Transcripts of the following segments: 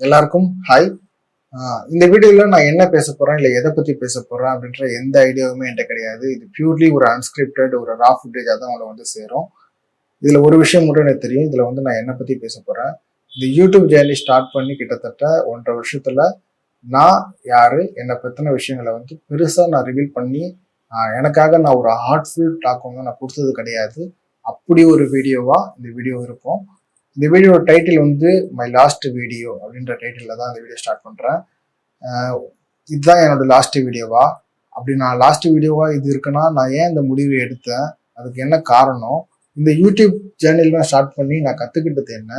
எல்லாருக்கும் ஹாய். இந்த வீடியோவில் நான் என்ன பேச போகிறேன் இல்லை எதை பற்றி பேச போகிறேன் அப்படின்ற எந்த ஐடியாவுமே என்கிட்ட கிடையாது. இது பியூர்லி ஒரு அன்ஸ்கிரிப்டட் ஒரு ரா ஃபுட்டேஜாக தான் உங்களை வந்து சேரும். இதில் ஒரு விஷயம் மட்டும் எனக்கு தெரியும். இதில் வந்து நான் என்னை பற்றி பேச போகிறேன். இந்த யூடியூப் ஜேர்னி ஸ்டார்ட் பண்ணி கிட்டத்தட்ட 1.5 வருஷத்தில் நான் யார், என்னை பற்றின விஷயங்களை வந்து பெருசாக நான் ரிவீல் பண்ணி எனக்காக நான் ஒரு ஹார்ட்ஃபுல் டாக் வந்து நான் கொடுத்தது கிடையாது. அப்படி ஒரு வீடியோவாக இந்த வீடியோ இருக்கும். இந்த வீடியோட டைட்டில் வந்து மை லாஸ்ட் வீடியோ அப்படின்ற டைட்டிலில் தான் இந்த வீடியோ ஸ்டார்ட் பண்ணுறேன். இதுதான் என்னோட லாஸ்ட் வீடியோவா? அப்படி நான் லாஸ்ட் வீடியோவா இது இருக்குன்னா நான் ஏன் இந்த முடிவை எடுத்தேன், அதுக்கு என்ன காரணம், இந்த யூடியூப் சேனல்லாம் ஸ்டார்ட் பண்ணி நான் கற்றுக்கிட்டது என்ன,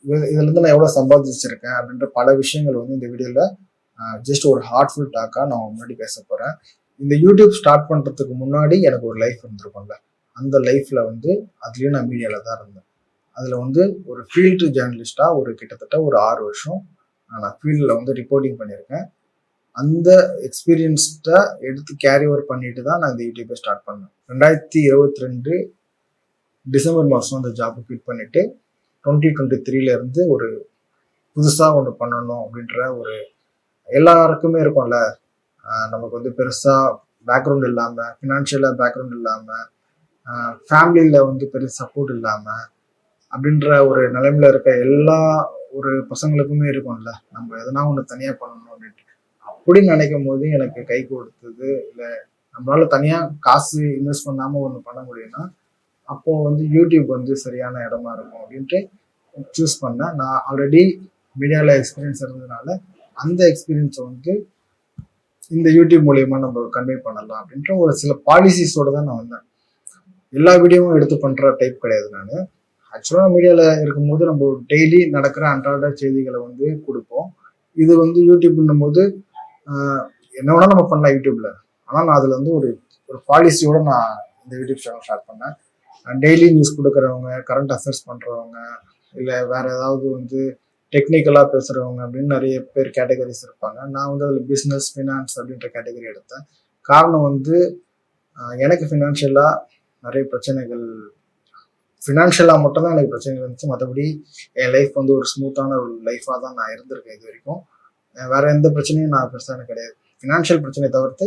இதுலேருந்து நான் எவ்வளோ சம்பாதிச்சிருக்கேன் அப்படின்ற பல விஷயங்கள் வந்து இந்த வீடியோவில் ஜஸ்ட் ஒரு ஹார்ட்ஃபுல் டாக்காக நான் முன்னாடி பேச போகிறேன். இந்த யூடியூப் ஸ்டார்ட் பண்ணுறதுக்கு முன்னாடி எனக்கு ஒரு லைஃப் இருந்திருக்கும்ல, அந்த லைஃப்பில் வந்து அதுலேயும் நான் மீடியாவில் தான் இருந்தேன். அதில் வந்து ஒரு ஃபீல்டு ஜேர்னலிஸ்டாக கிட்டத்தட்ட ஒரு 6 வருஷம் நான் ஃபீல்டில் வந்து ரிப்போர்ட்டிங் பண்ணியிருக்கேன். அந்த எக்ஸ்பீரியன்ஸ்டை எடுத்து கேரி ஓவர் பண்ணிட்டு தான் நான் இந்த யூடியூப்பை ஸ்டார்ட் பண்ணேன். 2022 டிசம்பர் மாதம் அந்த ஜாப்பை குவிட் பண்ணிவிட்டு 2023 ஒரு புதுசாக ஒன்று பண்ணணும் அப்படின்ற ஒரு எல்லாருக்குமே இருக்கும்ல, நமக்கு வந்து பெருசாக பேக்ரவுண்ட் இல்லாமல், ஃபினான்ஷியலாக பேக்ரவுண்ட் இல்லாமல், ஃபேமிலியில் வந்து பெரிய சப்போர்ட் இல்லாமல் அப்படின்ற ஒரு நிலைமையில இருக்க எல்லா ஒரு பசங்களுக்குமே இருக்கும்ல, நம்ம எதனா ஒன்று தனியாக பண்ணணும் அப்படின்ட்டு. அப்படின்னு நினைக்கும் போது எனக்கு கை கொடுத்தது, இல்லை நம்மளால தனியாக காசு இன்வெஸ்ட் பண்ணாமல் ஒன்று பண்ண முடியும்னா அப்போ வந்து யூடியூப் வந்து சரியான இடமா இருக்கும் அப்படின்ட்டு சூஸ் பண்ணேன். நான் ஆல்ரெடி மீடியாவில் எக்ஸ்பீரியன்ஸ் இருந்ததுனால அந்த எக்ஸ்பீரியன்ஸை வந்து இந்த யூடியூப் மூலயமா நம்ம கன்வே பண்ணலாம் அப்படின்ற ஒரு சில பாலிசிஸோடு தான் நான் வந்தேன். எல்லா வீடியோவும் எடுத்து பண்ணுற டைப் கிடையாது. நான் ஆக்சுவலாக மீடியாவில் இருக்கும்போது நம்ம டெய்லி நடக்கிற அன்றாட செய்திகளை வந்து கொடுப்போம். இது வந்து யூடியூப்னும் போது என்ன வேணால் நம்ம பண்ணலாம் யூடியூப்ல. ஆனால் நான் அதில் வந்து ஒரு பாலிசியோட நான் இந்த யூடியூப் சேனல் ஸ்டார்ட் பண்ணேன். டெய்லி நியூஸ் கொடுக்குறவங்க, கரண்ட் அஃபேர்ஸ் பண்ணுறவங்க, இல்லை வேற ஏதாவது வந்து டெக்னிக்கலாக பேசுகிறவங்க அப்படின்னு நிறைய பேர் கேட்டகரிஸ் இருப்பாங்க. நான் வந்து அதில் பிஸ்னஸ், ஃபினான்ஸ் அப்படின்ற கேட்டகரி எடுத்தேன். காரணம் வந்து எனக்கு ஃபினான்ஷியலாக நிறைய பிரச்சனைகள், ஃபினான்ஷியலாக மட்டும்தான் எனக்கு பிரச்சனை இருந்துச்சு. மற்றபடி என் லைஃப் வந்து ஒரு ஸ்மூத்தான ஒரு லைஃபாக தான் நான் இருந்திருக்கேன் இது வரைக்கும். வேற எந்த பிரச்சனையும் நான் பெருசாக எனக்கு கிடையாது. ஃபினான்ஷியல் பிரச்சனையை தவிர்த்து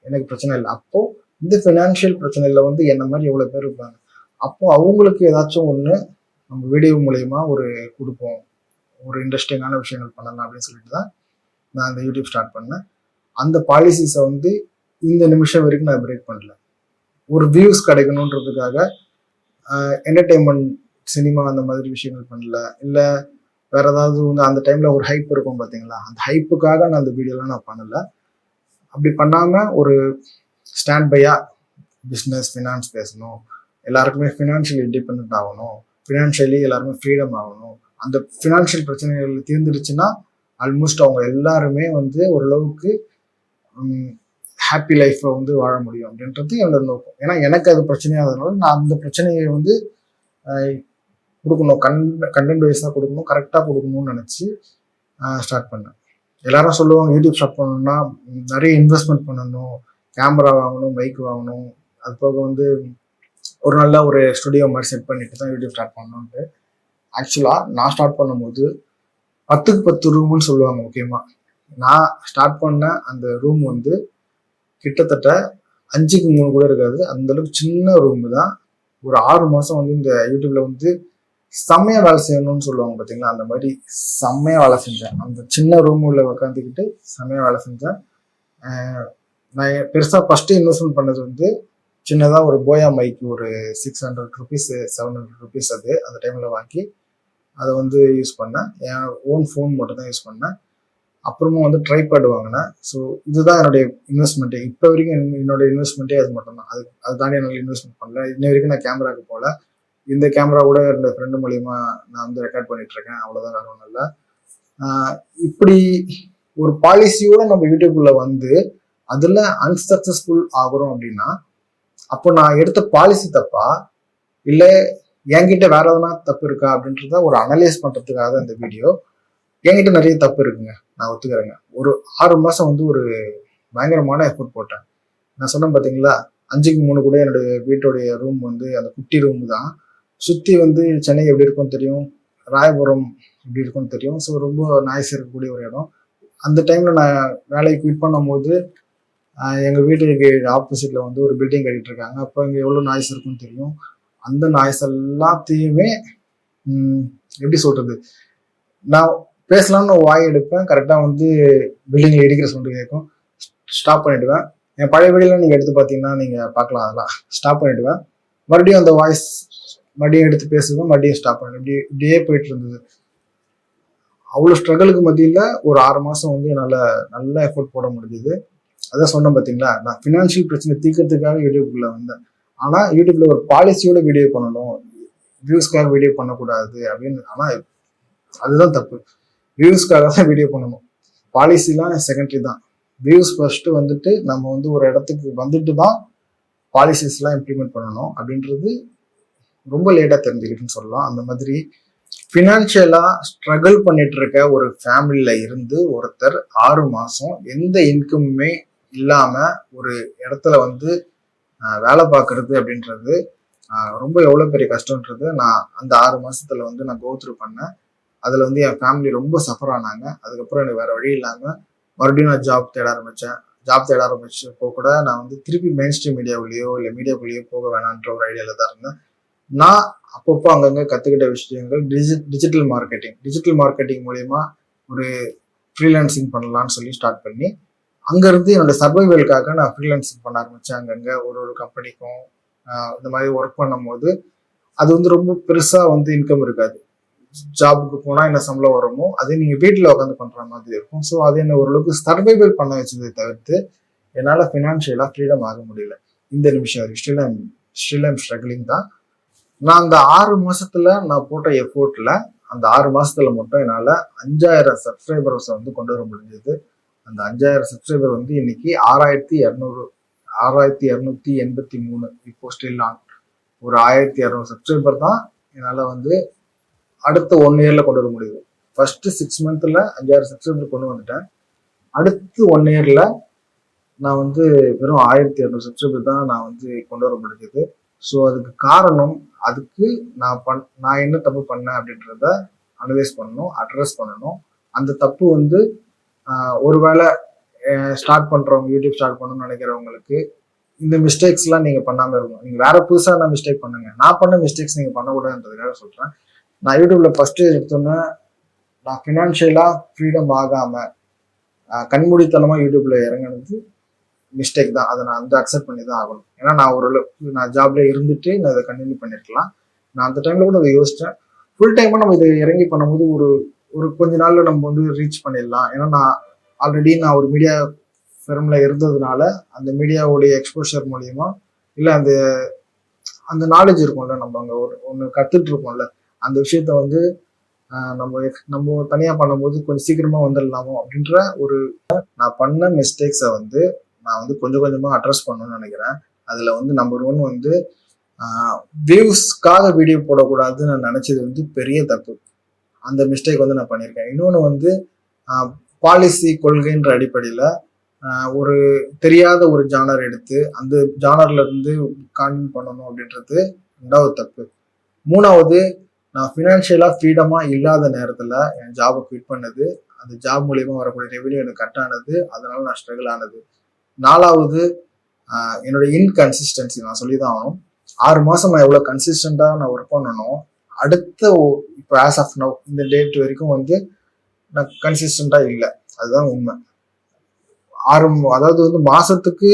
எனக்கு பிரச்சனை இல்லை. அப்போது இந்த ஃபினான்ஷியல் பிரச்சனையில் வந்து என்ன மாதிரி எவ்வளோ பேர் இருப்பாங்க. அப்போது அவங்களுக்கு ஏதாச்சும் ஒன்று நம்ம வீடியோ மூலயமா ஒரு கொடுப்போம், ஒரு இன்ட்ரெஸ்டிங்கான விஷயங்கள் பண்ணலாம் அப்படின்னு சொல்லிட்டு தான் நான் இந்த யூடியூப் ஸ்டார்ட் பண்ணேன். அந்த பாலிசிஸை வந்து இந்த நிமிஷம் வரைக்கும் நான் பிரேக் பண்ணல. ஒரு வியூஸ் கிடைக்கணுன்றதுக்காக என்டர்டெயின்மெண்ட், சினிமா அந்த மாதிரி விஷயங்கள் பண்ணல. இல்லை வேற ஏதாவது வந்து அந்த டைம்ல ஒரு ஹைப் இருக்கும் பார்த்தீங்களா, அந்த ஹைப்புக்காக நான் அந்த வீடியோலாம் நான் பண்ணலை. அப்படி பண்ணாமல் ஒரு ஸ்டாண்ட் பையா பிஸ்னஸ், ஃபினான்ஸ் பேசணும், எல்லாருக்குமே ஃபினான்ஷியல் இண்டிபெண்ட் ஆகணும், ஃபினான்ஷியலி எல்லாருமே ஃப்ரீடம் ஆகணும். அந்த ஃபினான்ஷியல் பிரச்சனைகள் தீர்ந்துடுச்சுன்னா ஆல்மோஸ்ட் அவங்க எல்லாருமே வந்து ஓரளவுக்கு ஹாப்பி லைஃப்பை வந்து வாழ முடியும் அப்படின்றது என்னோட நோக்கம். ஏன்னா எனக்கு அது பிரச்சனையாகிறதுனால நான் அந்த பிரச்சனையை வந்து கொடுக்கணும், கண்டென்ட் வைஸாக கொடுக்கணும், கரெக்டாக கொடுக்கணும்னு நினச்சி ஸ்டார்ட் பண்ணேன். எல்லாரும் சொல்லுவாங்க யூடியூப் ஸ்டார்ட் பண்ணணும்னா நிறைய இன்வெஸ்ட்மெண்ட் பண்ணணும், கேமரா வாங்கணும், மைக் வாங்கணும், அது போக வந்து ஒரு நல்ல ஒரு ஸ்டுடியோ மாதிரி செட் பண்ணிட்டு தான் யூடியூப் ஸ்டார்ட் பண்ணணுன்ட்டு. ஆக்சுவலாக நான் ஸ்டார்ட் பண்ணும்போது 10க்கு 10 ரூம்னு சொல்லுவாங்க. முக்கியமாக நான் ஸ்டார்ட் பண்ண அந்த ரூம் வந்து கிட்டத்தட்ட 5க்கு 3 கூட இருக்காது. அந்த அளவுக்கு சின்ன ரூம் தான். ஒரு 6 மாதம் வந்து இந்த யூடியூப்ல வந்து செம்மையா வேலை செய்யணும்னு சொல்லுவாங்க பார்த்தீங்களா, அந்த மாதிரி செம்மையா வேலை செஞ்சேன். அந்த சின்ன ரூம்ல உட்காந்துக்கிட்டு செம்மையா வேலை செஞ்சேன். நான் பெருசாக ஃபர்ஸ்ட் இன்வெஸ்ட்மெண்ட் பண்ணது வந்து சின்னதாக ஒரு போயா மைக், ஒரு 600 ருபீஸ் 700 ருபீஸ் அது அந்த டைமில் வாங்கி அதை வந்து யூஸ் பண்ணேன். என் ஓன் ஃபோன் மட்டும் தான் யூஸ் பண்ணேன். அப்புறமா வந்து ட்ரைபேட் வாங்கினேன். ஸோ இதுதான் என்னுடைய இன்வெஸ்ட்மெண்ட்டே. இப்போ வரைக்கும் என்னோட இன்வெஸ்ட்மெண்ட்டே அது மட்டும் தான். அது தாண்டி என்னால் இன்வெஸ்ட்மெண்ட் பண்ணல. இன்ன வரைக்கும் நான் கேமராவுக்கு போகல. இந்த கேமரா கூட என்னோட ஃப்ரெண்டு மூலியமா நான் வந்து ரெக்கார்ட் பண்ணிட்டு இருக்கேன். அவ்வளோதான், வேற ஒன்றும் இல்லை. இப்படி ஒரு பாலிசியோட நம்ம யூடியூப்ல வந்து அதில் அன்சக்சஸ்ஃபுல் ஆகுறோம் அப்படின்னா அப்போ நான் எடுத்த பாலிசி தப்பா, இல்லை என்கிட்ட வேற எதனா தப்பு இருக்கா அப்படின்றத ஒரு அனலைஸ் பண்றதுக்காக தான் இந்த வீடியோ. என்கிட்ட நிறைய தப்பு இருக்குங்க, நான் ஒத்துக்கிறேங்க. ஒரு 6 மாசம் வந்து ஒரு பயங்கரமான எஃபோர்ட் போட்டேன். நான் சொன்னேன் பார்த்தீங்களா, 5க்கு 3 கூட என்னுடைய வீட்டுடைய ரூம் வந்து அந்த குட்டி ரூம் தான். சுற்றி வந்து சென்னை எப்படி இருக்கும் தெரியும், ராயபுரம் எப்படி இருக்கும்னு தெரியும். ஸோ ரொம்ப நாய்ஸ் இருக்கக்கூடிய ஒரு இடம். அந்த டைமில் நான் வேலையை குவிட் பண்ணும்போது எங்கள் வீட்டுக்கு ஆப்போசிட்டில் வந்து ஒரு பில்டிங் கட்டிட்டு இருக்காங்க. அப்போ இங்கே எவ்வளோ நாய்ஸ் இருக்குன்னு தெரியும். அந்த நாய்ஸ் எல்லாத்தையுமே எப்படி சொல்கிறது, நான் பேசலாம்னு வாய் எடுப்பேன், கரெக்டாக வந்து பில்டிங்கில் இடிக்கிற சவுண்டு கேட்கும், ஸ்டாப் பண்ணிவிடுவேன். என் பழைய வீடியோலாம் நீங்கள் எடுத்து பார்த்தீங்கன்னா நீங்கள் பார்க்கலாம். அதெல்லாம் ஸ்டாப் பண்ணிவிடுவேன். மறுபடியும் அந்த வாய்ஸ் மறுபடியும் எடுத்து பேசுவேன், மறுபடியும் ஸ்டாப் பண்ணிவிடுவேன். இப்படியே போயிட்டு இருந்தது. அவ்வளோ ஸ்ட்ரகிளுக்கு மத்தியில் ஒரு 6 மாதம் வந்து என்னால் நல்ல எஃபோர்ட் போட முடிஞ்சுது. அதான் சொன்னேன் பார்த்தீங்களா, நான் ஃபினான்ஷியல் பிரச்சனை தீர்க்கறதுக்காக யூடியூப்குள்ளே வந்தேன். ஆனால் யூடியூப்ல ஒரு பாலிசியோட வீடியோ பண்ணணும், வியூஸ்க்காக வீடியோ பண்ணக்கூடாது அப்படின்னு. ஆனால் அதுதான் தப்பு. வியூஸ்க்காக தான் வீடியோ பண்ணணும். பாலிசிலாம் செகண்டரி தான். வியூஸ் ஃபர்ஸ்ட் வந்துட்டு நம்ம வந்து ஒரு இடத்துக்கு வந்துட்டு தான் பாலிசிஸ்லாம் இம்ப்ளிமெண்ட் பண்ணணும் அப்படின்றது ரொம்ப லேட்டாக தெரிஞ்சுக்கிட்டுன்னு சொல்லலாம். அந்த மாதிரி ஃபினான்ஷியலாக ஸ்ட்ரகிள் பண்ணிட்டு இருக்க ஒரு ஃபேமிலியில இருந்து ஒருத்தர் 6 மாதம் எந்த இன்கமுமே இல்லாமல் ஒரு இடத்துல வந்து வேலை பார்க்கறது அப்படின்றது ரொம்ப எவ்வளோ பெரிய கஷ்டன்றது நான் அந்த 6 மாதத்துல வந்து நான் கோத்ரூ பண்ணேன். அதில் வந்து என் ஃபேமிலி ரொம்ப சஃபர் ஆனாங்க. அதுக்கப்புறம் எனக்கு வேற வழி இல்லாமல் மறுபடியும் நான் ஜாப் தேட ஆரம்பித்தேன். ஜாப் தேட ஆரம்பிச்சப்போ கூட நான் வந்து திருப்பி மெயின் ஸ்ட்ரீம் மீடியாவுலேயோ இல்லை மீடியாக்குள்ளேயோ போக வேணான்ற ஒரு ஐடியாவில் தான் இருந்தேன். நான் அப்பப்போ அங்கங்கே கற்றுக்கிட்ட விஷயங்கள் டிஜிட்டல் மார்க்கெட்டிங் மூலயமா ஒரு ஃப்ரீலான்சிங் பண்ணலான்னு சொல்லி ஸ்டார்ட் பண்ணி அங்கேருந்து என்னோட சர்வைவலுக்காக நான் ஃப்ரீலான்சிங் பண்ண ஆரம்பித்தேன். அங்கங்கே ஒரு கம்பெனிக்கும் இந்த மாதிரி ஒர்க் பண்ணும்போது அது வந்து ரொம்ப பெருசாக வந்து இன்கம் இருக்காது. ஜாபுக்கு போனால் என்ன சம்பளம் வருமோ அதே நீங்கள் வீட்டில் உட்காந்து பண்ணுற மாதிரி இருக்கும். ஸோ அது என்ன ஓரளவுக்கு சர்வைவல் பண்ண வச்சதை தவிர்த்து என்னால் ஃபினான்ஷியலாக ஃப்ரீடம் ஆக முடியல. இந்த நிமிஷம் வரைக்கும் ஸ்டில் ஐம் ஸ்ட்ரகிளிங் தான். நான் அந்த 6 மாசத்துல நான் போட்ட எஃபோர்ட்ல அந்த 6 மாசத்துல மட்டும் என்னால் 5000 சப்ஸ்கிரைபர்ஸை வந்து கொண்டு வர முடிஞ்சது. அந்த 5000 சப்ஸ்கிரைபர் வந்து இன்னைக்கு 6283 இப்போ ஸ்டில் ஆன். ஒரு 1200 சப்ஸ்கிரைபர் தான் என்னால் வந்து அடுத்த 1 இயர்ல கொண்டு வர முடியுது. ஃபர்ஸ்ட் 6 மந்த்ல 5000 சப்ஸ்கிரைபர் கொண்டு வந்துட்டேன். அடுத்து 1 இயர்ல நான் வந்து வெறும் 1200 சப்ஸ்கிரைபர் தான் நான் வந்து கொண்டு வர முடிஞ்சது. ஸோ அதுக்கு காரணம், அதுக்கு நான் என்ன தப்பு பண்ணேன் அப்படின்றத அனலைஸ் பண்ணணும், அட்ரஸ் பண்ணணும். அந்த தப்பு வந்து ஒருவேளை ஸ்டார்ட் பண்றவங்க, யூடியூப் ஸ்டார்ட் பண்ணணும்னு நினைக்கிறவங்களுக்கு இந்த மிஸ்டேக்ஸ்லாம் நீங்க பண்ணாம இருக்கணும். நீங்க வேற புதுசாக மிஸ்டேக் பண்ணுங்க. நான் பண்ண மிஸ்டேக்ஸ் நீங்க பண்ணக்கூடாதுன்றதுக்காக சொல்றேன். நான் யூடியூப்ல ஃபர்ஸ்ட் எடுத்தோன்னே நான் ஃபினான்ஷியலா ஃப்ரீடம் ஆகாம கண்மூடித்தனமா யூடியூப்ல இறங்கினது மிஸ்டேக் தான். அதை நான் வந்து அக்செப்ட் பண்ணி தான் ஆகணும். ஏன்னா நான் ஓரளவுக்கு நான் ஜாப்ல இருந்துட்டு நான் இதை கண்டினியூ பண்ணிருக்கலாம். நான் அந்த டைம்ல கூட அதை யோசிச்சேன். ஃபுல் டைமா நம்ம இதை இறங்கி பண்ணும்போது ஒரு கொஞ்ச நாள்ல நம்ம வந்து ரீச் பண்ணிடலாம். ஏன்னா நான் ஆல்ரெடி நான் ஒரு மீடியா ஃபிர்ம்ல இருந்ததுனால அந்த மீடியாவுடைய எக்ஸ்போஷர் மூலியமா இல்லை அந்த நாலேஜ் இருக்கும்ல, நம்ம அங்கே ஒன்று கற்றுட்டு இருக்கோம்ல, அந்த விஷயத்த வந்து நம்ம தனியாக பண்ணும்போது கொஞ்சம் சீக்கிரமா வந்துடலாமோ அப்படின்ற ஒரு நான் பண்ண மிஸ்டேக்ஸை வந்து நான் வந்து கொஞ்சம் கொஞ்சமா அட்ரஸ் பண்ணணும்னு நினைக்கிறேன். அதுல வந்து நம்பர் 1 வந்து வியூஸ்க்காக வீடியோ போடக்கூடாதுன்னு நான் நினைச்சது வந்து பெரிய தப்பு. அந்த மிஸ்டேக் வந்து நான் பண்ணியிருக்கேன். இன்னொன்று வந்து பாலிசி கொள்கைன்ற அடிப்படையில ஒரு தெரியாத ஒரு ஜானர் எடுத்து அந்த ஜானர்ல இருந்து கான்டென்ட் பண்ணணும் அப்படின்றது 2வது தப்பு. 3வது, நான் ஃபினான்ஷியலா ஃப்ரீடமா இல்லாத நேரத்துல என் ஜாபை குவிட் பண்ணது, அந்த ஜாப் மூலியமா வரக்கூடிய ரெவென்யூ எனக்கு கட் ஆனது, அதனால நான் ஸ்ட்ரகிள் ஆனது. 4வது, என்னோட இன்கன்சிஸ்டன்சி நான் சொல்லிதான் ஆகணும். 6 மாசம் நான் எவ்வளவு கன்சிஸ்டண்டா நான் ஒர்க் பண்ணணும், அடுத்த இப்போ ஆஸ் ஆஃப் நவ் இந்த டேட் வரைக்கும் வந்து நான் கன்சிஸ்டண்டா இல்லை. அதுதான் உண்மை. அதாவது வந்து மாசத்துக்கு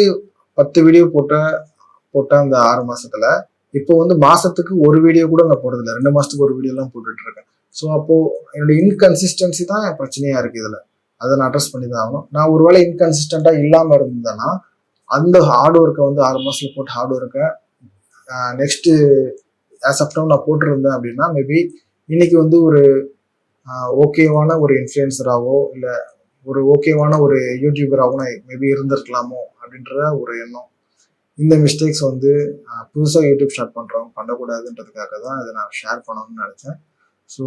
10 வீடியோ போட்ட அந்த 6 மாசத்துல இப்போ வந்து மாசத்துக்கு ஒரு வீடியோ கூட நான் போடுறதில்லை. 2 மாசத்துக்கு ஒரு வீடியோ எல்லாம் போட்டுட்டு இருக்கேன். ஸோ அப்போ என்னோட இன்கன்சிஸ்டன்சி தான் பிரச்சனையா இருக்கு இதுல. அதை நான் அட்ரஸ் பண்ணி தான் ஆகணும். நான் ஒருவேளை இன்கன்சிஸ்டண்டா இல்லாம இருந்தேன்னா அந்த ஹார்ட் ஒர்க்கை வந்து 6 மாசத்துல போட்டு ஹார்ட் ஒர்க்கை நெக்ஸ்ட் ஆஸ் ஆஃப் நவ் நான் போட்டிருந்தேன் அப்படின்னா மேபி இன்னைக்கு வந்து ஒரு ஓகேவான ஒரு இன்ஃப்ளூயன்சராகவோ இல்லை ஒரு ஓகேவான ஒரு யூடியூபராகவும் நான் மேபி இருந்திருக்கலாமோ அப்படின்ற ஒரு எண்ணம். இந்த மிஸ்டேக்ஸ் வந்து புதுசாக யூடியூப் ஸ்டார்ட் பண்ணுறவங்க பண்ணக்கூடாதுன்றதுக்காக தான் இதை நான் ஷேர் பண்ணணும்னு நினச்சேன். ஸோ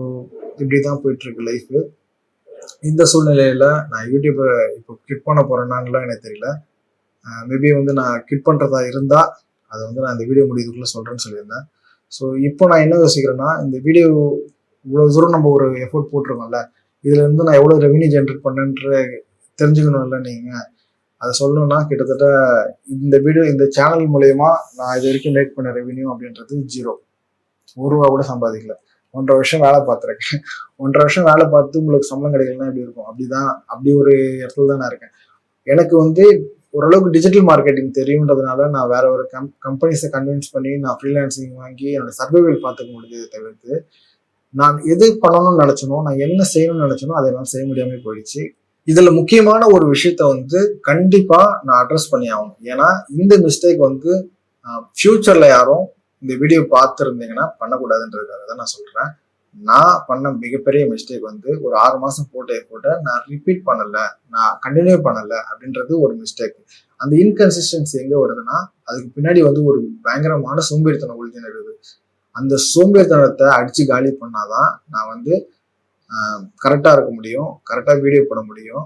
இப்படி தான் போயிட்டுருக்கு லைஃபு. இந்த சூழ்நிலையில் நான் யூடியூப்பை இப்போ கிட் பண்ண போகிறேன்னான்லாம் எனக்கு தெரியல. மேபி வந்து நான் கிட் பண்ணுறதா இருந்தால் அதை வந்து நான் இந்த வீடியோ முடிவுக்குள்ளே சொல்கிறேன்னு சொல்லியிருந்தேன். ஸோ இப்போ நான் என்ன யோசிக்கிறேன்னா, இந்த வீடியோ இவ்வளோ தூரம் நம்ம ஒரு எஃபோர்ட் போட்டிருக்கோம்ல, இதுல இருந்து நான் எவ்வளோ ரெவன்யூ ஜென்ரேட் பண்ணேன்ற தெரிஞ்சுக்கணும்ல நீங்கள். அதை சொல்லணும்னா கிட்டத்தட்ட இந்த சேனல் மூலயமா நான் இது வரைக்கும் மேக் பண்ண ரெவன்யூ அப்படின்றது 0. ₹1 கூட சம்பாதிக்கல. 1.5 வருஷம் வேலை பார்த்துருக்கேன். 1.5 வருஷம் வேலை பார்த்து உங்களுக்கு சம்பளம் கிடைக்கலன்னா எப்படி இருக்கும்? அப்படி ஒரு இடத்துல தான் நான் இருக்கேன். எனக்கு வந்து ஓரளவுக்கு டிஜிட்டல் மார்க்கெட்டிங் தெரியுன்றதுனால நான் வேற ஒரு கம்பெனிஸை கன்வின்ஸ் பண்ணி நான் ஃப்ரீலான்சிங் வாங்கி என்னோட சர்வைவல் பார்த்துக்க முடிஞ்சதை தவிர்த்து, நான் எது பண்ணணும்னு நினைச்சனோ, நான் என்ன செய்யணும்னு நினைச்சனோ அதை எல்லாம் செய்ய முடியாம போயிடுச்சு. இதுல முக்கியமான ஒரு விஷயத்த வந்து கண்டிப்பா நான் அட்ரஸ் பண்ணி ஆகணும். ஏன்னா இந்த மிஸ்டேக் வந்து ஃபியூச்சர்ல யாரும் இந்த வீடியோ பார்த்துருந்தீங்கன்னா பண்ணக்கூடாதுன்றதுக்காக தான் நான் சொல்றேன். நான் பண்ண மிகப்பெரிய மிஸ்டேக் வந்து ஒரு 6 மாசம் போட்ட நான் ரிப்பீட் பண்ணல, நான் கண்டினியூ பண்ணல அப்படின்றது ஒரு மிஸ்டேக். அந்த இன்கன்சிஸ்டன்சி எங்க வருதுன்னா, அதுக்கு பின்னாடி வந்து ஒரு பயங்கரமான சோம்பேறித்தனம் ஒழிஞ்சு இருக்குது. அந்த சோம்பேறித்தனத்தை அடிச்சு காலி பண்ணாதான் நான் வந்து கரெக்டா இருக்க முடியும், கரெக்டா வீடியோ போட முடியும்.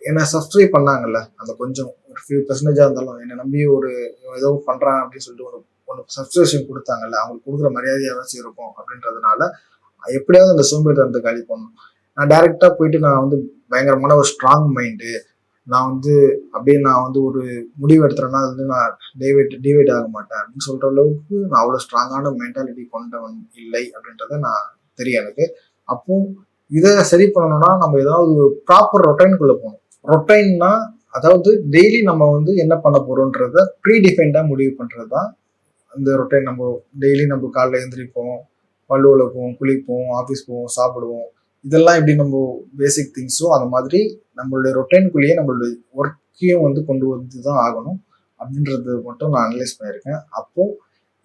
என்னை சப்ஸ்கிரைப் பண்ணாங்கல்ல, அந்த கொஞ்சம் ஒரு ஃபியூ பெர்சன்டேஜா இருந்தாலும் என்னை நம்பி ஒரு ஏதோ பண்றான் அப்படின்னு சொல்லிட்டு ஒன்று சப்ஸ்கிரிப்ஷன் கொடுத்தாங்கல்ல, அவங்களுக்கு கொடுக்குற மரியாதையாச்சும் இருக்கும் அப்படின்றதுனால எப்படியாவது அந்த சோம்பேறித்தனத்தை காலி பண்ணணும். நான் டைரக்டா போயிட்டு நான் வந்து பயங்கரமான ஒரு ஸ்ட்ராங் மைண்டு, நான் வந்து அப்படியே நான் வந்து ஒரு முடிவு எடுத்துறேன்னா அது வந்து நான் டிவைட் ஆக மாட்டேன் அப்படின்னு சொல்ற அளவுக்கு நான் அவ்வளோ ஸ்ட்ராங்கான மென்டாலிட்டி கொண்டவன் இல்லை அப்படின்றத நான் தெரியும் எனக்கு. அப்போ இதை சரி பண்ணணும்னா நம்ம ஏதாவது ப்ராப்பர் ரொட்டைனுக்குள்ள போகணும். ரொட்டைன்னா அதாவது டெய்லி நம்ம வந்து என்ன பண்ண போறோம்ன்றத ப்ரீடிஃபைன்டா முடிவு பண்றது தான் அந்த ரொட்டைன். நம்ம டெய்லி நம்ம காலைல எழுந்திரிப்போம், பல்லு விளக்குவோம், குளிப்போம், ஆஃபீஸ் போவோம், சாப்பிடுவோம். இதெல்லாம் எப்படி நம்ம பேசிக் திங்ஸோ அந்த மாதிரி நம்மளுடைய ரொட்டைனுக்குள்ளேயே நம்மளுடைய ஒர்க்கையும் வந்து கொண்டு வந்து தான் ஆகணும் அப்படின்றது மட்டும் நான் அனலைஸ் பண்ணியிருக்கேன். அப்போ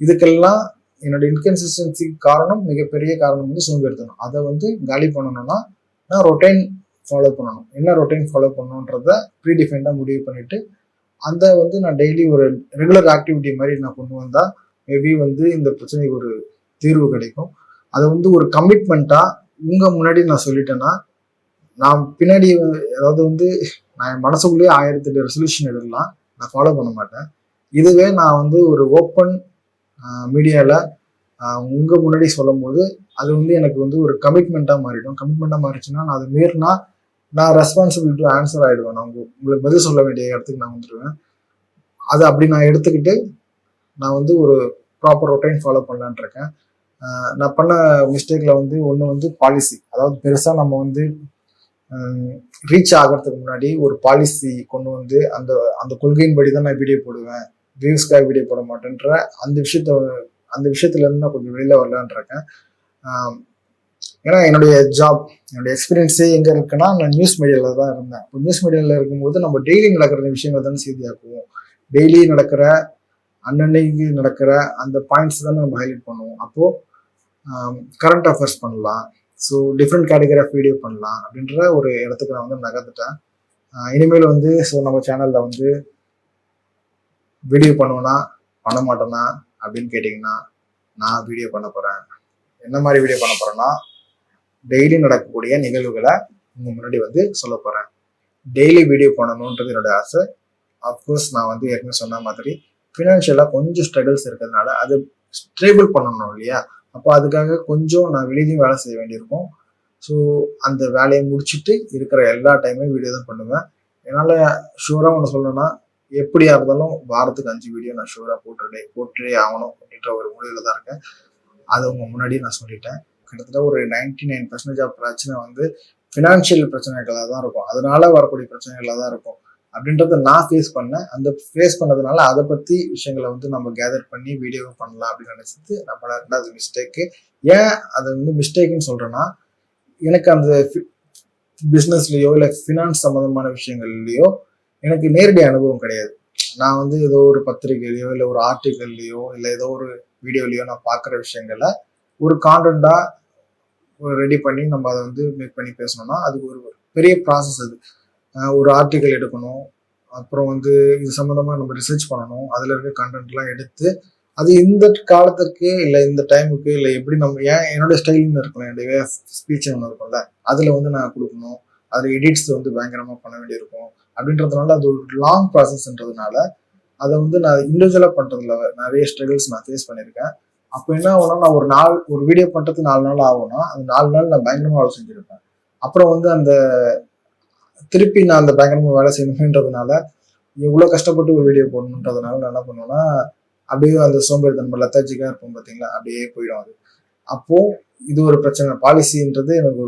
இதுக்கெல்லாம் என்னோட இன்கன்சிஸ்டன்சி காரணம், மிகப்பெரிய காரணம் வந்து சோம்பேறித்தனம். அதை வந்து காலி பண்ணணும்னா நான் ரொட்டைன் ஃபாலோ பண்ணணும். என்ன ரொட்டைன் ஃபாலோ பண்ணணுன்றத ப்ரீடிஃபைன்டாக முடிவு பண்ணிட்டு அதை வந்து நான் டெய்லி ஒரு ரெகுலர் ஆக்டிவிட்டி மாதிரி நான் கொண்டு வந்தா மேபி வந்து இந்த பிரச்சனைக்கு ஒரு தீர்வு கிடைக்கும். அதை வந்து ஒரு கமிட்மெண்ட்டா உங்க முன்னாடி நான் சொல்லிட்டேன்னா, நான் பின்னாடி அதாவது வந்து நான் என் மனசுக்குள்ளேயே 1008 ரெசல்யூஷன் எடுக்கலாம், நான் ஃபாலோ பண்ண மாட்டேன். இதுவே நான் வந்து ஒரு ஓப்பன் மீடியால உங்க முன்னாடி சொல்லும் போது அது வந்து எனக்கு வந்து ஒரு கமிட்மெண்ட்டா மாறிடும். கமிட்மெண்ட்டா மாறிச்சுன்னா நான் அதை மீறினா நான் ரெஸ்பான்சிபிள் டு ஆன்சர் ஆயிடுவேன். நான் உங்களுக்கு பதில் சொல்ல வேண்டிய இடத்துக்கு நான் வந்துடுவேன். அதை அப்படி நான் எடுத்துக்கிட்டு நான் வந்து ஒரு ப்ராப்பர் ரொட்டைன் ஃபாலோ பண்ணலான் இருக்கேன். நான் பண்ண மிஸ்டேக்ல வந்து ஒன்று வந்து பாலிசி, அதாவது பெருசாக நம்ம வந்து ரீச் ஆகிறதுக்கு முன்னாடி ஒரு பாலிசி கொண்டு வந்து அந்த அந்த கொள்கையின்படி தான் நான் வீடியோ போடுவேன், வியூஸ்க்காக வீடியோ போட மாட்டேன்ற அந்த விஷயத்துல இருந்து நான் கொஞ்சம் வெளியில வரலான் இருக்கேன். ஏன்னா என்னுடைய என்னுடைய எக்ஸ்பீரியன்ஸே எங்க இருக்குன்னா, நான் நியூஸ் மீடியால தான் இருந்தேன். இப்போ நியூஸ் மீடியால இருக்கும்போது நம்ம டெய்லி நடக்கிற விஷயங்கள் தானே செய்தியாக்குவோம். டெய்லி நடக்கிற அன்னன்னைக்கு நடக்கிற அந்த பாயிண்ட்ஸ் தானே நம்ம ஹைலைட் பண்ணுவோம். அப்போ கரண்ட் அஃபேர்ஸ் பண்ணலாம், so different category of video பண்ணலாம் அப்படின்ற ஒரு இடத்துக்கு நான் வந்து நகர்ந்துட்டேன். இனிமேல் வந்து ஸோ நம்ம சேனல்ல வந்து வீடியோ பண்ணுவேன்னா பண்ண மாட்டேன்னா அப்படின்னு கேட்டிங்கன்னா, நான் வீடியோ பண்ண போறேன். என்ன மாதிரி வீடியோ பண்ண போறேன்னா, டெய்லி நடக்கக்கூடிய நிகழ்வுகளை உங்க முன்னாடி வந்து சொல்ல போறேன். டெய்லி வீடியோ பண்ணணுன்றது என்னோட ஆசை. அப்கோர்ஸ் நான் வந்து ஏற்கனவே சொன்ன மாதிரி ஃபினான்ஷியலாக கொஞ்சம் ஸ்ட்ரகிள்ஸ் இருக்கிறதுனால அது ஸ்டேபிள் பண்ணணும் இல்லையா? அப்போ அதுக்காக கொஞ்சம் நான் வெளியிலையும் வேலை செய்ய வேண்டியிருக்கும். ஸோ அந்த வேலையை முடிச்சுட்டு இருக்கிற எல்லா டைமும் வீடியோ தான் பண்ணுவேன். என்னால் ஷூராக ஒன்று சொல்லணும்னா, எப்படியா இருந்தாலும் வாரத்துக்கு 5 வீடியோ நான் ஷூராக போட்டுட்டே ஆகணும் அப்படின்ற ஒரு முடிவில் தான் இருக்கேன். அதை உங்க முன்னாடி நான் சொல்லிட்டேன். கிட்டத்தட்ட ஒரு 99% ஆஃப் பிரச்சனை வந்து ஃபினான்ஷியல் பிரச்சனைகளாக தான் இருக்கும், அதனால வரக்கூடிய பிரச்சனைகளாக தான் இருக்கும் அப்படின்றத நான் ஃபேஸ் பண்ணேன். அந்த ஃபேஸ் பண்ணதுனால அதை பற்றி விஷயங்களை வந்து நம்ம கேதர் பண்ணி வீடியோவும் பண்ணலாம் அப்படின்னு நினைச்சது நம்மளோட 2வது மிஸ்டேக்கு. ஏன் அதை வந்து மிஸ்டேக்குன்னு சொல்றேன்னா, எனக்கு அந்த பிஸ்னஸ்லையோ இல்லை ஃபினான்ஸ் சம்மந்தமான விஷயங்கள்லையோ எனக்கு நேரடி அனுபவம் கிடையாது. நான் வந்து ஏதோ ஒரு பத்திரிகையிலையோ இல்லை ஒரு ஆர்டிக்கல்லையோ இல்லை ஏதோ ஒரு வீடியோலையோ நான் பார்க்குற விஷயங்களை ஒரு கான்டென்ட்டா ரெடி பண்ணி நம்ம அதை வந்து மேக் பண்ணி பேசணும்னா அதுக்கு ஒரு பெரிய ப்ராசஸ். அது ஒரு ஆர்டிக்கல் எடுக்கணும், அப்புறம் வந்து இது சம்மந்தமாக நம்ம ரிசர்ச் பண்ணணும், அதில் இருக்க கண்டென்ட்லாம் எடுத்து அது இந்த காலத்துக்கு இல்லை இந்த டைமுக்கு இல்லை எப்படி நம்ம என்னோட ஸ்டைல்னு இருக்கலாம், என்னுடைய வே ஆஃப் ஸ்பீச் ஒன்று இருக்கும்ல, அதில் வந்து நான் கொடுக்கணும். அதில் எடிட்ஸ் வந்து பயங்கரமாக பண்ண வேண்டியிருக்கும். அப்படின்றதுனால அது ஒரு லாங் ப்ராசஸ்ன்றதுனால அதை வந்து நான் இண்டிவிஜுவலாக பண்ணுறதுல நிறைய ஸ்ட்ரகிள்ஸ் நான் ஃபேஸ் பண்ணியிருக்கேன். அப்போ என்ன ஆகும்னா, நான் ஒரு வீடியோ பண்ணுறதுக்கு 4 நாள் ஆகும்னா, அந்த 4 நாள் நான் பயங்கரமாக வேலை செஞ்சுருப்பேன். அப்புறம் வந்து திருப்பி நான் அந்த பயங்கரமாக வேலை செய்யணுன்றதுனால, இவ்வளோ கஷ்டப்பட்டு ஒரு வீடியோ போடணுன்றதுனால நான் என்ன பண்ணுவேன்னா, அப்படியே அந்த சோம்பேறித்தனம் லெத்தர்ஜிக்காக இருப்போம் பார்த்தீங்களா, அப்படியே போயிடும் அது. அப்போ இது ஒரு பிரச்சனை. பாலிசின்றது எனக்கு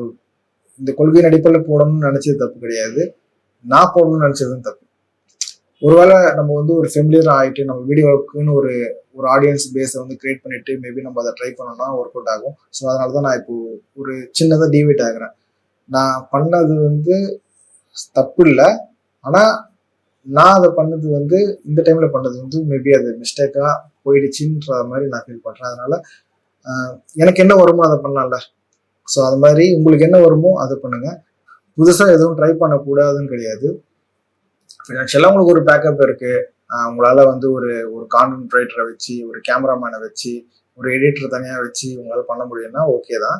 இந்த கொள்கையின் அடிப்படையில் போடணும்னு நினைச்சது தப்பு கிடையாது. நான் போடணும்னு நினைச்சதும் தப்பு. ஒருவேளை நம்ம வந்து ஒரு ஃபெமிலியர் ஆகிட்டு நம்ம வீடியோவுக்குன்னு ஒரு ஒரு ஆடியன்ஸ் பேஸை வந்து கிரியேட் பண்ணிட்டு மேபி நம்ம அதை ட்ரை பண்ணோம்னா ஒர்க் அவுட் ஆகும். ஸோ அதனால தான் நான் இப்போ ஒரு சின்னதாக டிவேட் ஆகுறேன். நான் பண்ணது வந்து தப்பு இல்லை, ஆனால் நான் அதை பண்ணது வந்து இந்த டைம்ல பண்ணது வந்து மேபி அது மிஸ்டேக்கா போயிடுச்சுன்ற மாதிரி நான் ஃபீல் பண்றேன். அதனால எனக்கு என்ன வருமோ அதை பண்ணலாம்ல. ஸோ அது மாதிரி உங்களுக்கு என்ன வருமோ அதை பண்ணுங்க. புதுசா எதுவும் ட்ரை பண்ணக்கூடாதுன்னு கிடையாது. ஃபினான்ஷியலா உங்களுக்கு ஒரு பேக்கப் இருக்கு. உங்களால வந்து ஒரு ஒரு கான்டென்ட் ரைட்டரை வச்சு, ஒரு கேமராமேனை வச்சு, ஒரு எடிட்டர் தனியா வச்சு உங்களால பண்ண முடியும்னா ஓகே தான்.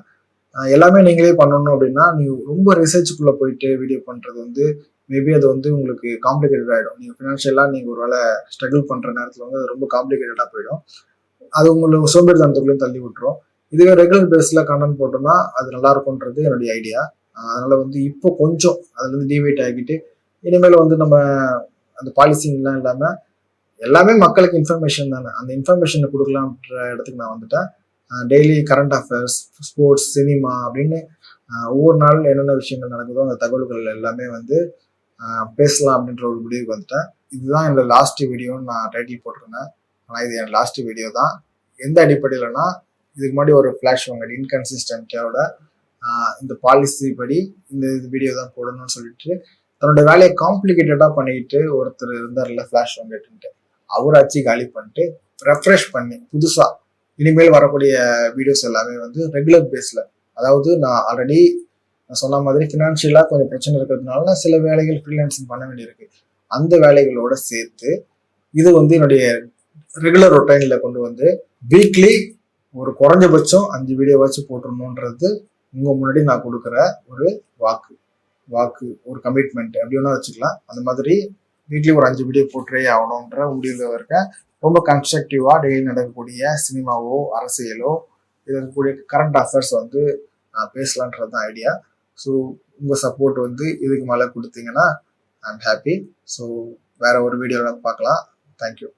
எல்லாமே நீங்களே பண்ணணும் அப்படின்னா நீங்க ரொம்ப ரிசர்ச்சுக்குள்ள போயிட்டு வீடியோ பண்றது வந்து மேபி அது வந்து உங்களுக்கு காம்ப்ளிகேட்டட் ஆகிடும். நீங்கள் ஃபினான்ஷியலாக நீங்கள் ஒரு வேலை ஸ்ட்ரகிள் பண்ணுற நேரத்தில் வந்து அது ரொம்ப காம்ப்ளிகேட்டடாக போயிடும். அது உங்களுக்கு சோம்பேறித்தனத்துக்குள்ளேயும் தள்ளி விட்டுரும். இதுவே ரெகுலர் பேஸில் கண்டென்ட் போட்டோம்னா அது நல்லா இருக்கும்ன்றது என்னுடைய ஐடியா. அதனால வந்து இப்போ கொஞ்சம் அதுல இருந்து டிவைட் ஆகிட்டு இனிமேல் வந்து நம்ம அந்த பாலிசிங்லாம் இல்லாமல் எல்லாமே மக்களுக்கு இன்ஃபர்மேஷன் தானே, அந்த இன்ஃபர்மேஷனை கொடுக்கலான்ற இடத்துக்கு நான் வந்துட்டேன். Daily current affairs, sports, cinema அப்படின்னு ஒவ்வொரு நாள் என்னென்ன விஷயங்கள் நடக்குதோ அந்த தகவல்கள் எல்லாமே வந்து பேசலாம் அப்படின்ற ஒரு முடிவுக்கு வந்துட்டேன். இதுதான் என்னோட லாஸ்ட் வீடியோன்னு நான் டைட்டில் போட்டிருந்தேன். ஆனால் இது என் லாஸ்ட் வீடியோ தான். எந்த அடிப்படையிலனா இதுக்கு முன்னாடி ஒரு ஃபிளாஷ் வாங்க இன்கன்சிஸ்டன்ட்டோட இந்த பாலிசி படி இந்த வீடியோ தான் போடணும்னு சொல்லிட்டு தன்னோட வேலையை காம்ப்ளிகேட்டடா பண்ணிட்டு ஒருத்தர் இருந்தார்ல ஃபிளாஷ் வாங்கிட்டு அவராச்சு காலி பண்ணிட்டு ரெஃப்ரெஷ் பண்ணி புதுசா இனிமேல் வரக்கூடிய வீடியோஸ் எல்லாமே வந்து ரெகுலர் பேஸ்ல, அதாவது நான் ஆல்ரெடி நான் சொன்ன மாதிரி ஃபினான்ஷியலா கொஞ்சம் பிரச்சனை இருக்கிறதுனால சில வேலைகள் ஃப்ரீலான்சிங் பண்ண வேண்டியிருக்கு. அந்த வேலைகளோட சேர்த்து இது வந்து என்னுடைய ரெகுலர் ரொட்டைன்ல கொண்டு வந்து வீக்லி ஒரு குறைஞ்சபட்சம் 5 வீடியோவாச்சும் போட்டுருணுன்றது உங்க முன்னாடி நான் கொடுக்குற ஒரு வாக்கு ஒரு கமிட்மெண்ட் அப்படி ஒன்றா வச்சுக்கலாம். அந்த மாதிரி வீக்லி ஒரு 5 வீடியோ போட்டே ஆகணுன்ற முடிவில் இருக்கேன். ரொம்ப கன்ஸ்ட்ரக்டிவா டெய்லி நடக்கக்கூடிய சினிமாவோ அரசியலோ இது இருக்கக்கூடிய கரண்ட் அஃபேர்ஸ் வந்து பேசலான்றது தான் ஐடியா. ஸோ உங்கள் சப்போர்ட் வந்து இதுக்கு மேலே கொடுத்தீங்கன்னா ஐ எம் ஹாப்பி. ஸோ வேற ஒரு வீடியோவில் பார்க்கலாம். தேங்க்யூ.